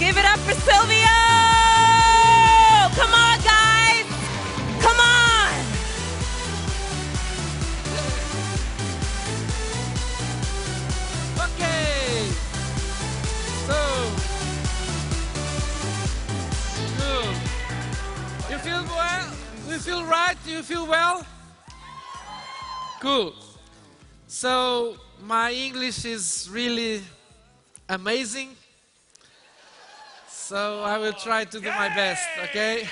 Give it up for Silvio! Come on, guys! Come on! Okay. So, good. You feel well? You feel right? You feel well? Cool. So, my English is really amazing. So I will try to do my best, okay?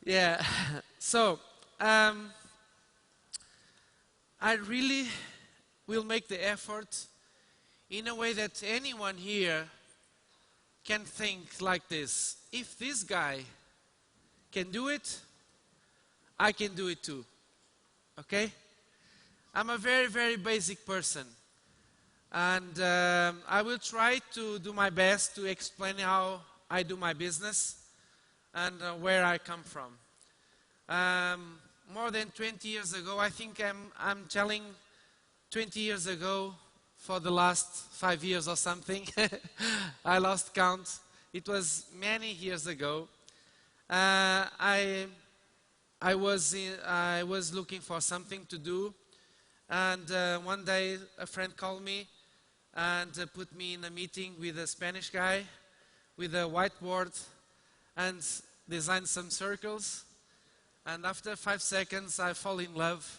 Yeah. So, I really will make the effort in a way that anyone here can think like this. If this guy can do it, I can do it too, okay? I'm a very, very basic person. And I will try to do my best to explain how I do my business and where I come from. More than 20 years ago, I think I'm telling 20 years ago for the last 5 years or something. I lost count. It was many years ago. I was looking for something to do, and one day a friend called me and put me in a meeting with a Spanish guy with a whiteboard and designed some circles. And after 5 seconds, I fall in love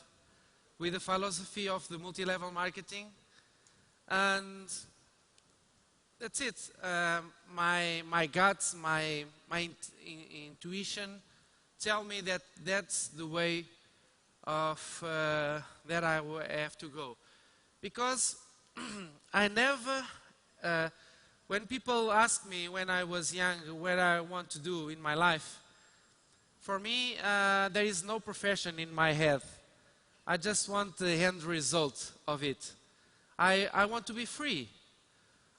with the philosophy of the multi-level marketing. And that's it. My guts, my intuition tell me that that's the way of that I have to go. Because I never, when people ask me when I was young what I want to do in my life, for me there is no profession in my head. I just want the end result of it. I want to be free.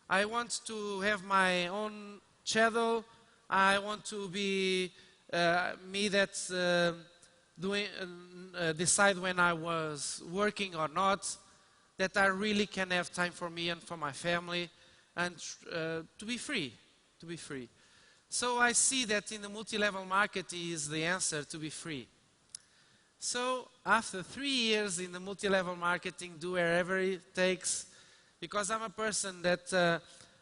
I want to have my own schedule. I want to be me that's decide when I was working or not, that I really can have time for me and for my family, and to be free, So I see that in the multi-level marketing is the answer to be free. So after 3 years in the multi-level marketing, do wherever it takes, because I'm a person that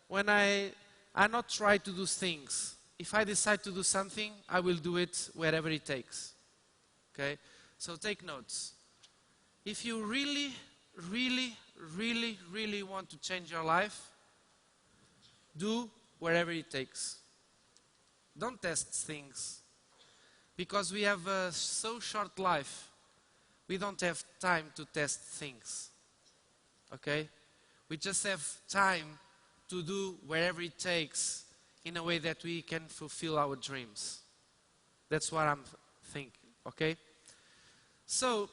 when I not try to do things. If I decide to do something, I will do it wherever it takes. Okay? So take notes. If you really want to change your life, do wherever it takes. Don't test things. Because we have a so short life, we don't have time to test things. Okay? We just have time to do wherever it takes in a way that we can fulfill our dreams. That's what I'm thinking. Okay? So,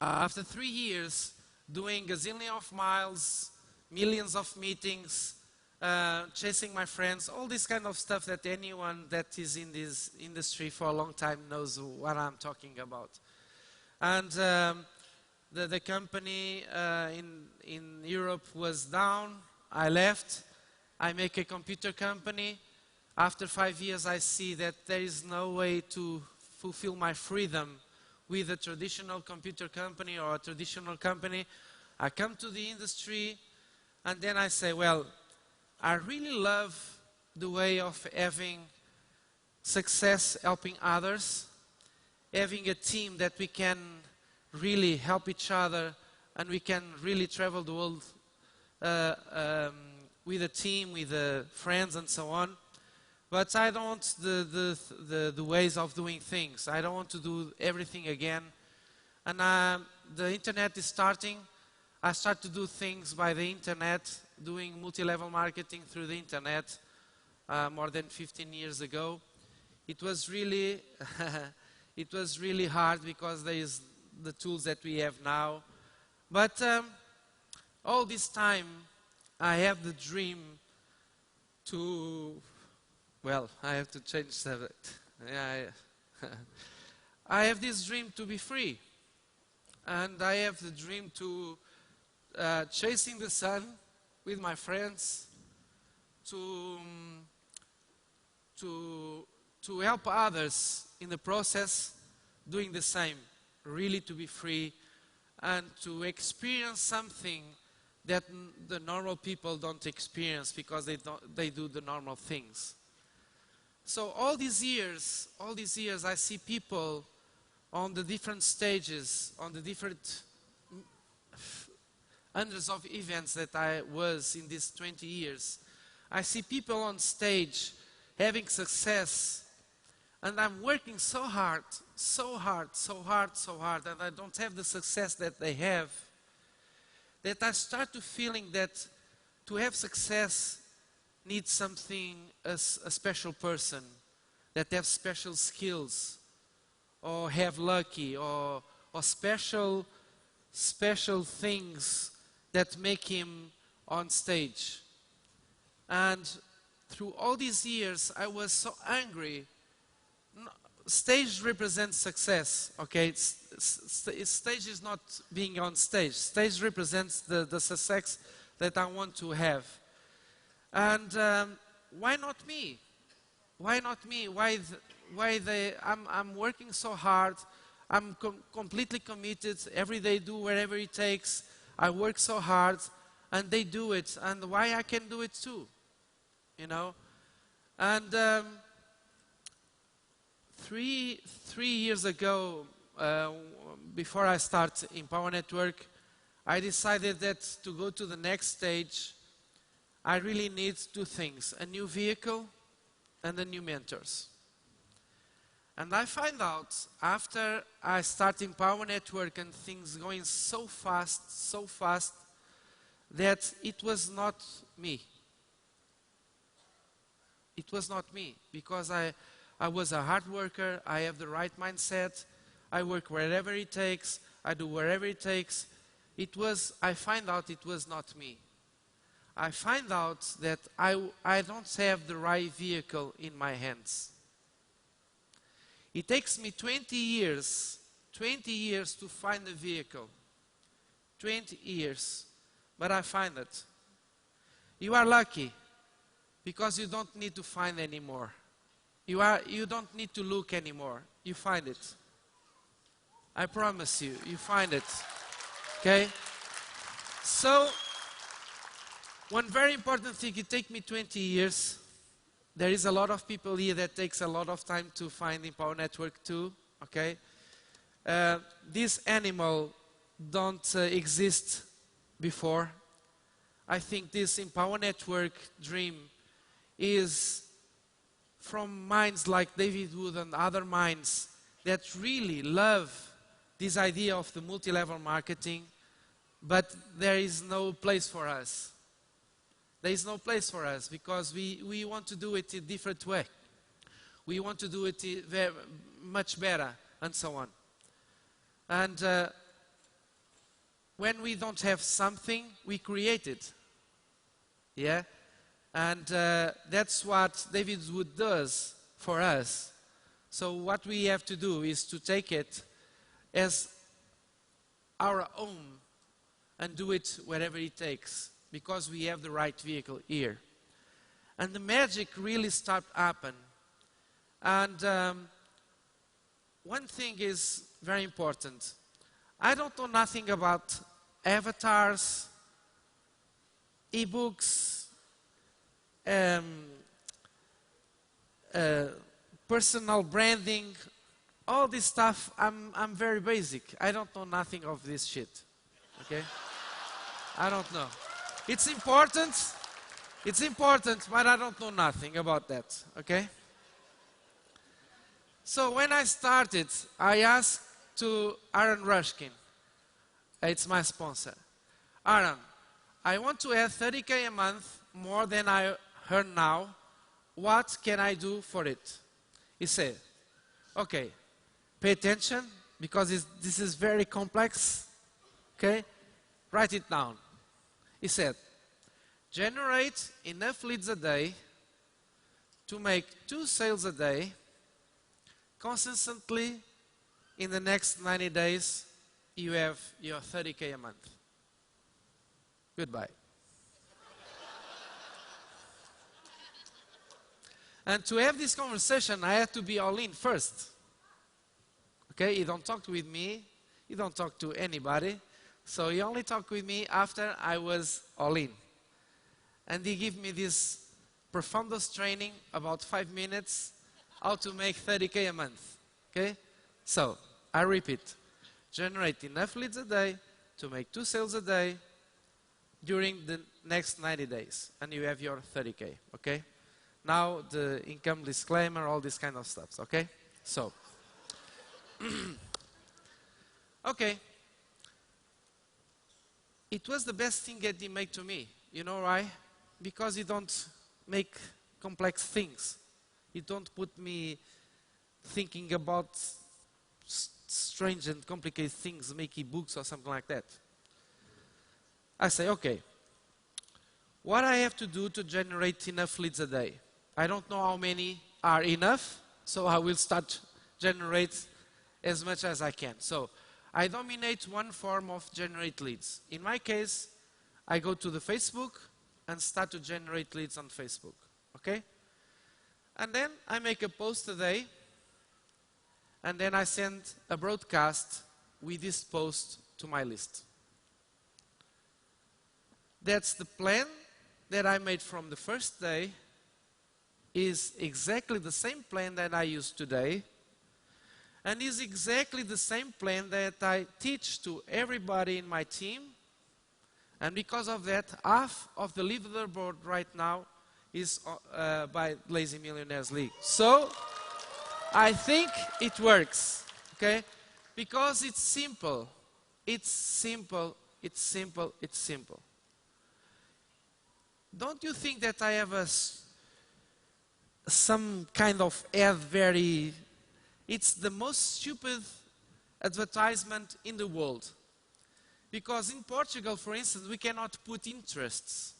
after 3 years, doing gazillion of miles, millions of meetings, chasing my friends, all this kind of stuff that anyone that is in this industry for a long time knows what I'm talking about. And the company in Europe was down. I left. I make a computer company. After 5 years, I see that there is no way to fulfill my freedom with a traditional computer company or a traditional company. I come to the industry, and then I say, well, I really love the way of having success, helping others, having a team that we can really help each other, and we can really travel the world with a team, with friends and so on. But I don't want the ways of doing things. I don't want to do everything again. And the internet is starting. I start to do things by the internet, doing multi-level marketing through the internet more than 15 years ago. It was really, it was really hard because there is the tools that we have now. But all this time, I have the dream to, well, I have to change subject. I have this dream to be free. And I have the dream to chasing the sun with my friends, to, um, to help others in the process doing the same, really to be free and to experience something that the normal people don't experience because they do the normal things. So all these years I see people on the different stages, on the different hundreds of events that I was in these 20 years. I see people on stage having success, and I'm working so hard, and I don't have the success that they have, that I start to feeling that to have success needs something, a special person that have special skills, or have lucky, or special things that make him on stage. And through all these years, I was so angry. Stage represents success, okay? Stage is not being on stage. Stage represents the success that I want to have. And why not me? Why not me? I'm working so hard. I'm completely committed. Every day do wherever it takes. I work so hard, and they do it. And why I can do it too? You know? And three years ago, before I start Empower Network, I decided that to go to the next stage, I really need two things: a new vehicle and a new mentors. And I find out after I start Empower Network and things going so fast, that it was not me. It was not me, because I was a hard worker, I have the right mindset, I work wherever it takes, I do wherever it takes. I find out it was not me. I find out that I don't have the right vehicle in my hands. It takes me 20 years to find a vehicle. 20 years. But I find it. You are lucky, because you don't need to find anymore. You don't need to look anymore. You find it. I promise you, you find it. Okay? So, one very important thing, it takes me 20 years. There is a lot of people here that takes a lot of time to find Empower Network too. Okay? This animal don't exist before. I think this Empower Network dream is from minds like David Wood and other minds that really love this idea of the multi-level marketing, but there is no place for us. There is no place for us because we want to do it in a different way. We want to do it very, much better, and so on. And when we don't have something, we create it. Yeah? And that's what David Wood does for us. So what we have to do is to take it as our own and do it wherever it takes, because we have the right vehicle here. And the magic really started to happen. And one thing is very important. I don't know nothing about avatars, ebooks, personal branding, all this stuff. I'm very basic. I don't know nothing of this shit. Okay? I don't know. It's important, but I don't know nothing about that. Okay? So when I started, I asked to Aaron Rushkin. It's my sponsor. Aaron, I want to have 30K a month more than I earn now. What can I do for it? He said, okay, pay attention, because this is very complex. Okay? Write it down. He said, generate enough leads a day to make 2 sales a day consistently. In the next 90 days, you have your 30K a month. Goodbye. And to have this conversation, I had to be all in first. Okay, he don't talk with me, he don't talk to anybody. So he only talked with me after I was all in. And he gave me this profoundest training, about 5 minutes, how to make 30K a month. Okay? So, I repeat, generate enough leads a day to make 2 sales a day during the next 90 days. And you have your 30K. Okay? Now, the income disclaimer, all this kind of stuff. Okay? So, okay. It was the best thing that he made to me. You know why? Because he don't make complex things. He don't put me thinking about strange and complicated things, making books or something like that. I say, okay, what I have to do to generate enough leads a day? I don't know how many are enough, so I will start generate as much as I can. So I dominate one form of generate leads. In my case, I go to the Facebook and start to generate leads on Facebook. Okay? And then I make a post a day, and then I send a broadcast with this post to my list. That's the plan that I made from the first day, is exactly the same plan that I use today, and is exactly the same plan that I teach to everybody in my team. And because of that, half of the leaderboard right now is by Lazy Millionaires League. So, I think it works, okay? Because it's simple. It's simple, it's simple, it's simple. Don't you think that I have some kind of ad very... It's the most stupid advertisement in the world. Because in Portugal, for instance, we cannot put interests.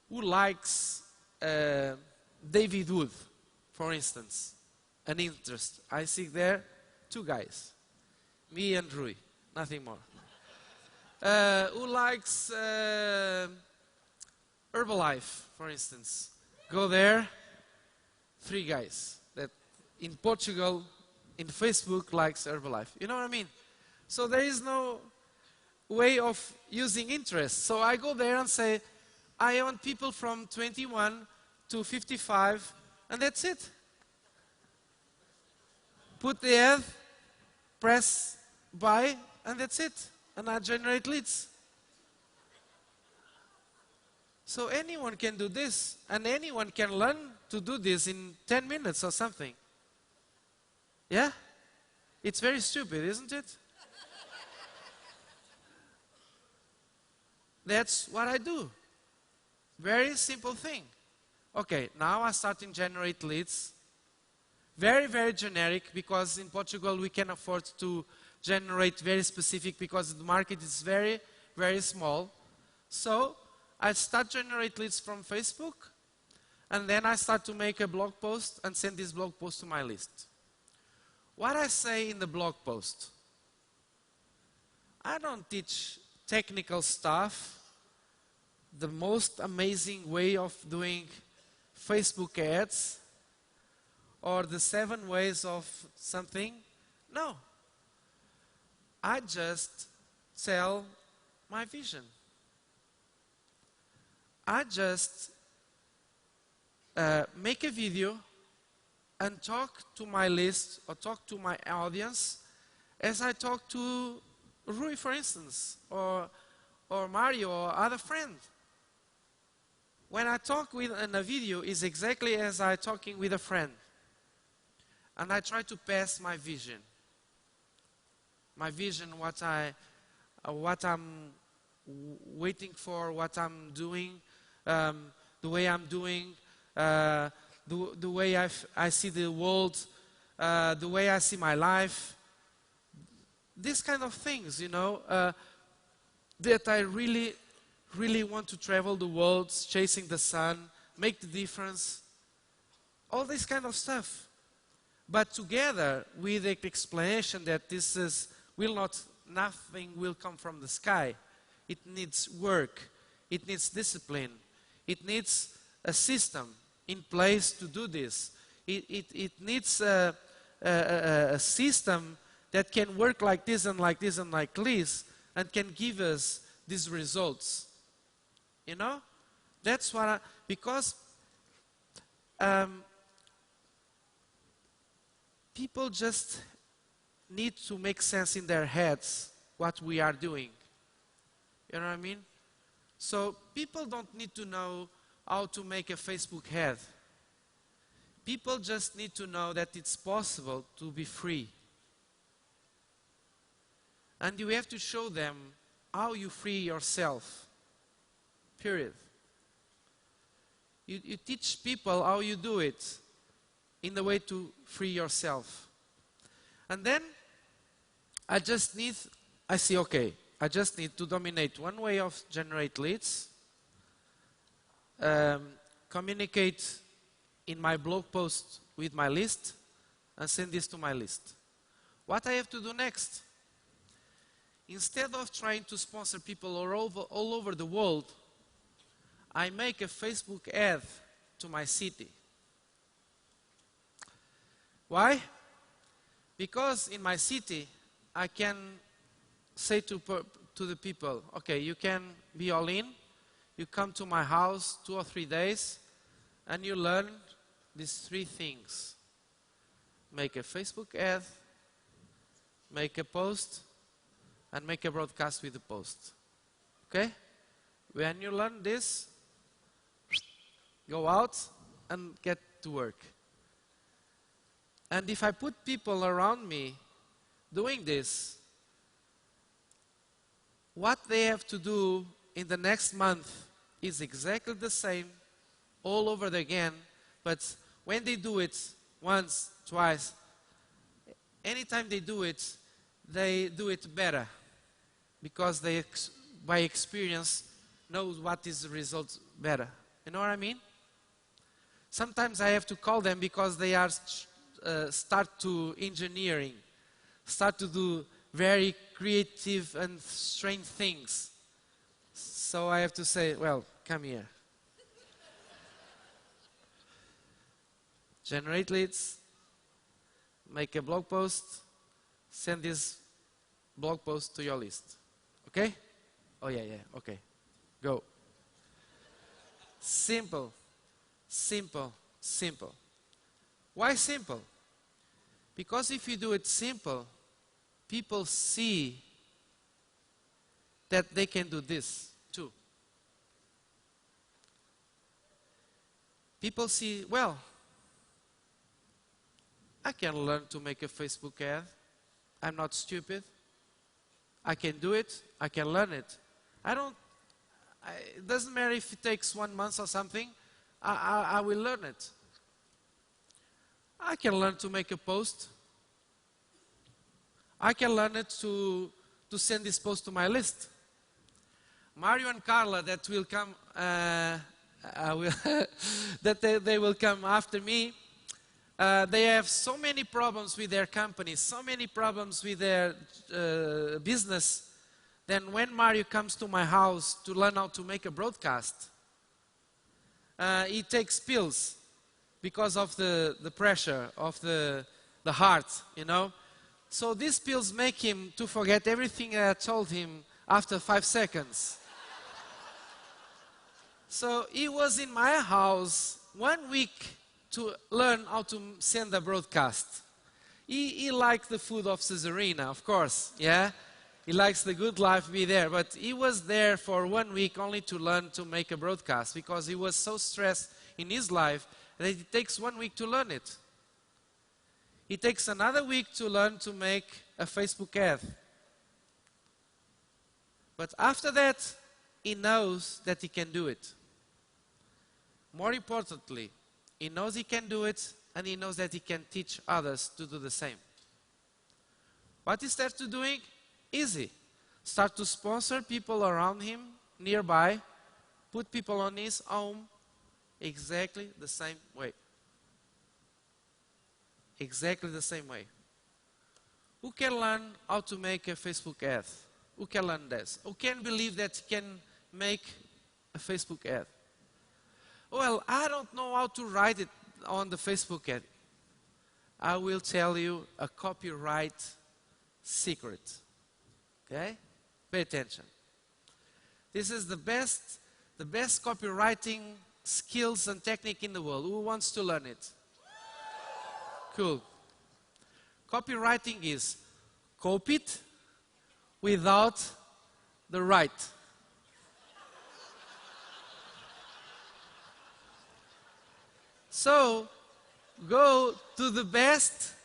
Who likes David Wood, for instance? An interest. I see there 2 guys. Me and Rui. Nothing more. Who likes Herbalife, for instance? Go there. 3 guys. That in Portugal, in Facebook, likes Herbalife. You know what I mean? So there is no way of using interest. So I go there and say, I want people from 21 to 55, and that's it. Put the ad, press buy, and that's it. And I generate leads. So anyone can do this, and anyone can learn to do this in 10 minutes or something. Yeah? It's very stupid, isn't it? That's what I do. Very simple thing. Okay, now I start to generate leads. Very, very generic, because in Portugal we can afford to generate very specific, because the market is very, very small. So I start to generate leads from Facebook, and then I start to make a blog post and send this blog post to my list. What I say in the blog post, I don't teach technical stuff, the most amazing way of doing Facebook ads, or the 7 ways of something. No. I just tell my vision. I just make a video and talk to my list or talk to my audience as I talk to Rui, for instance, or Mario or other friend. When I talk in a video, is exactly as I talking with a friend. And I try to pass my vision. My vision, what I'm waiting for, what I'm doing, the way I'm doing, the way I see the world, the way I see my life. These kind of things, you know, that I really, really want to travel the world, chasing the sun, make the difference. All this kind of stuff. But together with the explanation that this is, nothing will come from the sky. It needs work. It needs discipline. It needs a system. in place to do this. It needs a system that can work like this and like this and like this and can give us these results. You know? That's what because people just need to make sense in their heads what we are doing. You know what I mean? So people don't need to know how to make a Facebook ad. People just need to know that it's possible to be free. And you have to show them how you free yourself. Period. You teach people how you do it in the way to free yourself. And then I just need to dominate one way of generate leads, communicate in my blog post with my list, and send this to my list. What I have to do next? Instead of trying to sponsor people all over the world, I make a Facebook ad to my city. Why? Because in my city, I can say to the people, okay, you can be all in, you come to my house 2 or 3 days, and you learn these 3 things. Make a Facebook ad, make a post, and make a broadcast with the post. Okay? When you learn this, go out and get to work. And if I put people around me doing this, what they have to do in the next month is exactly the same all over again, but when they do it once, twice, anytime they do it better, because they, by experience, know what is the result better. You know what I mean? Sometimes I have to call them because they are start to engineering, start to do very creative and strange things. So I have to say, well, come here. Generate leads, make a blog post, send this blog post to your list. Okay? Oh yeah, okay. Go. Simple, simple, simple. Why simple? Because if you do it simple, people see that they can do this too. People see, well, I can learn to make a Facebook ad. I'm not stupid. I can do it. I can learn it. It doesn't matter if it takes 1 month or something. I will learn it. I can learn to make a post. I can learn it to send this post to my list. Mario and Carla that will come, they will come after me. They have so many problems with their company, so many problems with their business. Then when Mario comes to my house to learn how to make a broadcast, he takes pills because of the pressure of the heart, you know. So these pills make him to forget everything I told him after 5 seconds. So he was in my house 1 week to learn how to send a broadcast. He liked the food of Caesarina, of course, yeah? He likes the good life, be there. But he was there for 1 week only to learn to make a broadcast because he was so stressed in his life that it takes 1 week to learn it. It takes another week to learn to make a Facebook ad. But after that, he knows that he can do it. More importantly, he knows he can do it, and he knows that he can teach others to do the same. What he starts to doing? Easy. Start to sponsor people around him, nearby, put people on his home, exactly the same way. Exactly the same way. Who can learn how to make a Facebook ad? Who can learn this? Who can believe that he can make a Facebook ad? Well, I don't know how to write it on the Facebook ad. I will tell you a copyright secret. Okay? Pay attention. This is the best copywriting skills and technique in the world. Who wants to learn it? Cool. Copywriting is copy it without the right. So, go to the best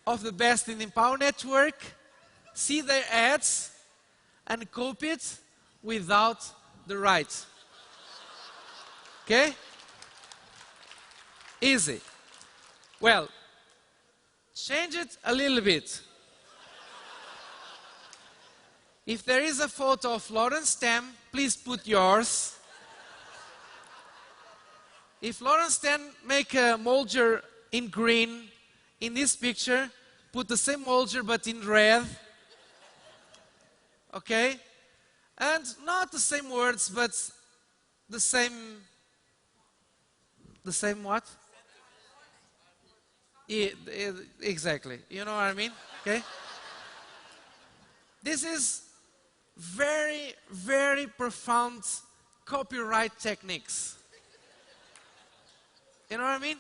of the best in the Empower Network, see their ads, and copy it without the right. Okay? Easy. Well, change it a little bit. If there is a photo of Lawrence Stem, please put yours. If Lawrence Stem make a molder in green in this picture, put the same molder but in red. Okay? And not the same words, but the same what? Yeah, exactly. You know what I mean? Okay? This is very, very profound copyright techniques. You know what I mean?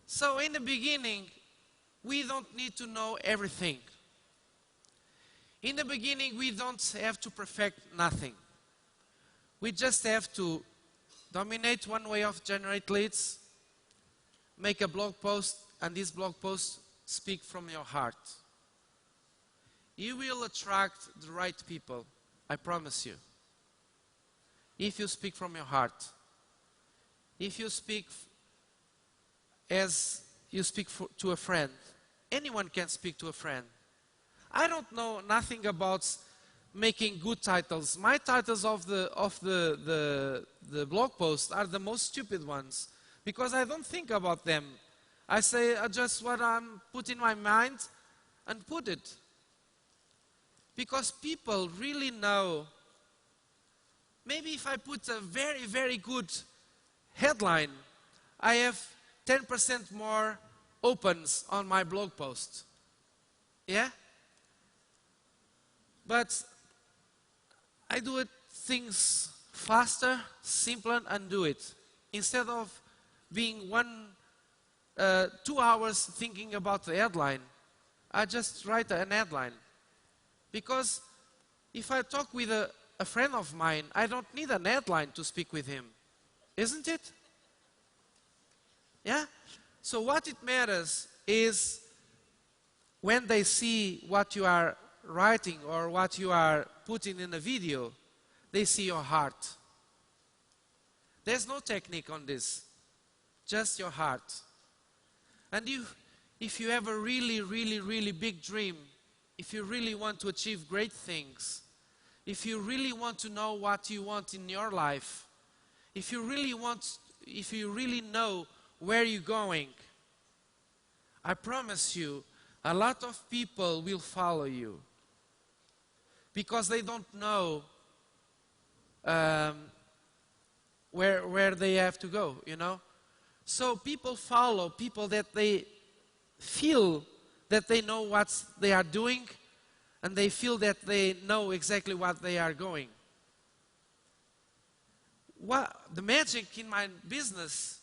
So in the beginning, we don't need to know everything. In the beginning, we don't have to perfect nothing. We just have to dominate one way of generate leads, make a blog post, and this blog post speak from your heart. You will attract the right people, I promise you. If you speak from your heart. If you speak as you speak to a friend. Anyone can speak to a friend. I don't know nothing about making good titles. My titles of the blog post are the most stupid ones because I don't think about them. I say just what I'm put in my mind and put it. Because people really know. Maybe if I put a very, very good headline, I have 10% more opens on my blog post. Yeah? But I do it things faster, simpler, and do it. Instead of being 2 hours thinking about the headline, I just write an headline. Because if I talk with a friend of mine, I don't need an headline to speak with him. Isn't it? Yeah? So what it matters is when they see what you are writing or what you are putting in a video, they see your heart. There's no technique on this. Just your heart. And if you have a really, really, really big dream, if you really want to achieve great things, if you really want to know what you want in your life, if you really know where you're going, I promise you, a lot of people will follow you. Because they don't know where they have to go, you know. So people follow people that they feel that they know what they are doing and they feel that they know exactly what they are going. The magic in my business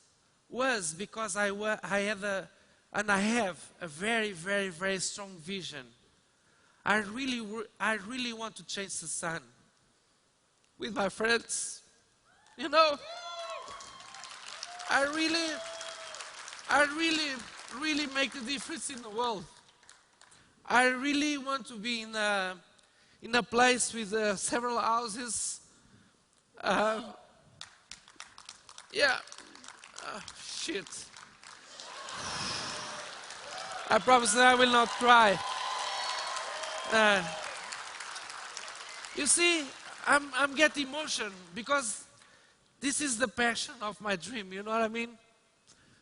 was because I have a very, very, very strong vision. I really want to change the sun with my friends. You know, I really make a difference in the world. I really want to be in a place with several houses. Shit. I promise that I will not cry. You see, I'm getting emotion because this is the passion of my dream, you know what I mean?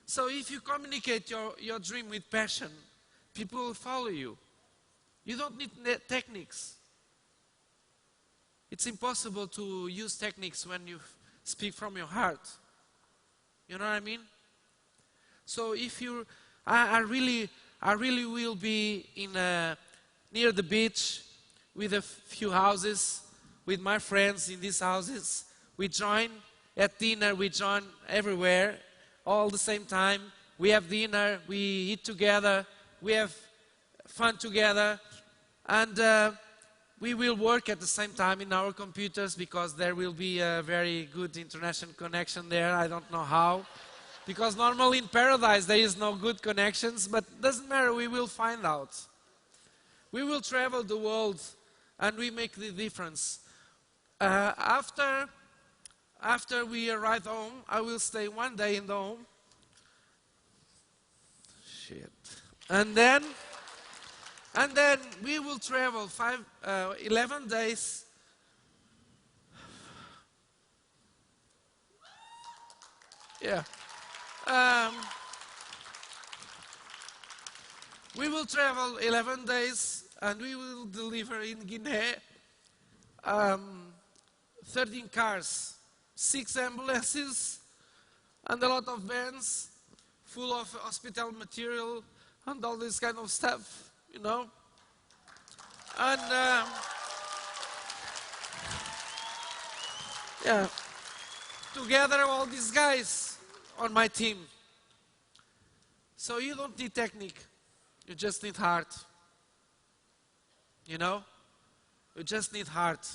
So if you communicate your dream with passion, people will follow you. You don't need techniques. It's impossible to use techniques when you speak from your heart. You know what I mean? So if you, I really will be near the beach with a few houses, with my friends in these houses. We join at dinner, we join everywhere, all the same time. We have dinner, we eat together, we have fun together, and we will work at the same time in our computers because there will be a very good international connection there. I don't know how. Because normally in paradise there is no good connections, but doesn't matter, we will find out. We will travel the world and we make the difference. After we arrive home, I will stay 1 day in the home. Shit. And then we will travel 11 days. Yeah. We will travel 11 days and we will deliver in Guinea 13 cars, 6 ambulances, and a lot of vans full of hospital material and all this kind of stuff, you know. And yeah, together all these guys on my team. So you don't need technique, you just need heart. You know? You just need heart.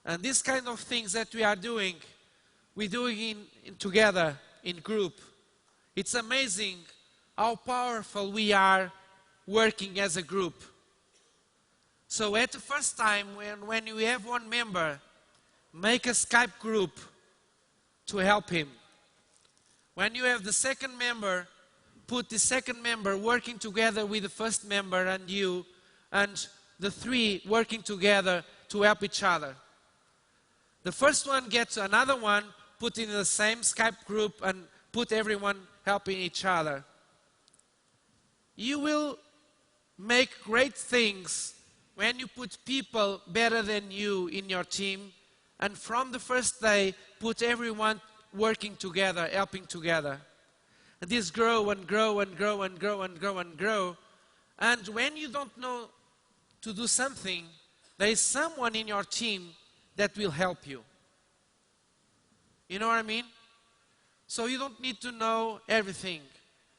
And these kind of things that we are doing, we're doing together, in group. It's amazing how powerful we are working as a group. So at the first time, when you have one member, make a Skype group to help him. When you have the second member, put the second member working together with the first member and you, and the three working together to help each other. The first one gets another one, put in the same Skype group and put everyone helping each other. You will make great things when you put people better than you in your team, and from the first day, put everyone working together, helping together. And this grow and grow and grow and grow and grow and grow. And when you don't know to do something, there is someone in your team that will help you. You know what I mean? So you don't need to know everything.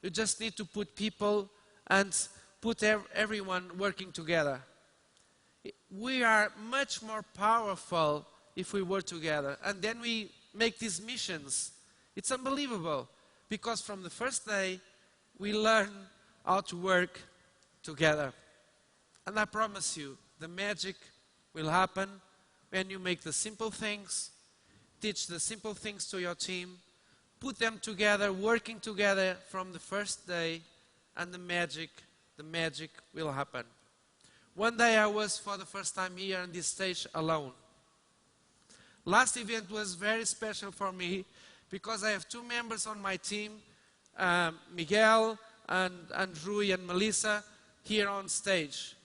You just need to put people and put everyone working together. We are much more powerful if we work together. And then we make these missions. It's unbelievable. Because from the first day, we learn how to work together. And I promise you, the magic will happen when you make the simple things, teach the simple things to your team, put them together, working together from the first day, and the magic will happen. One day I was for the first time here on this stage alone. Last event was very special for me because I have two members on my team, Miguel and Rui and Melissa, here on stage.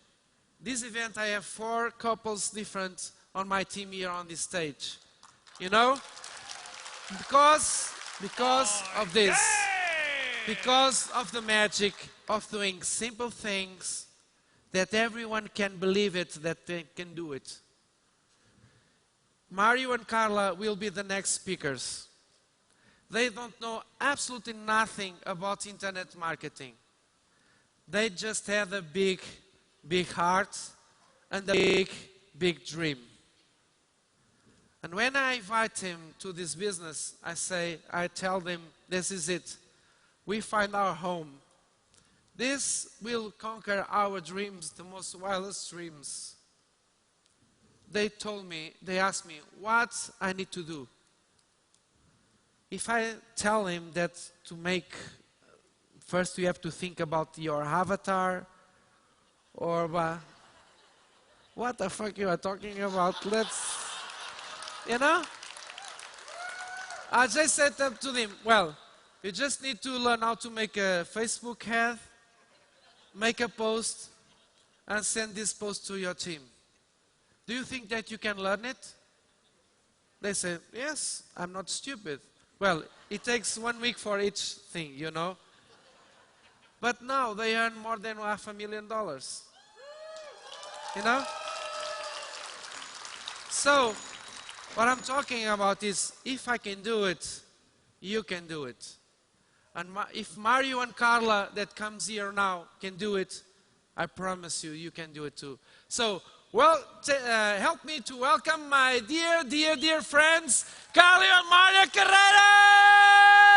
This event I have 4 couples different on my team here on this stage. You know? Because of this. Because of the magic of doing simple things that everyone can believe it, that they can do it. Mario and Carla will be the next speakers. They don't know absolutely nothing about internet marketing. They just have a big heart and a big dream. And when I invite them to this business, I tell them, this is it. We find our home. This will conquer our dreams, the most wildest dreams. They asked me, what I need to do. If I tell him that first you have to think about your avatar, or what the fuck you are talking about, you know? I just said that to them, well, you just need to learn how to make a Facebook ad, make a post, and send this post to your team. Do you think that you can learn it? They say, yes, I'm not stupid. Well, it takes 1 week for each thing, you know. But now they earn more than $500,000. You know? So, what I'm talking about is, if I can do it, you can do it. And if Mario and Carla that comes here now can do it, I promise you, you can do it too. So, well, help me to welcome my dear, dear, dear friends, Carla and Mario Carrera!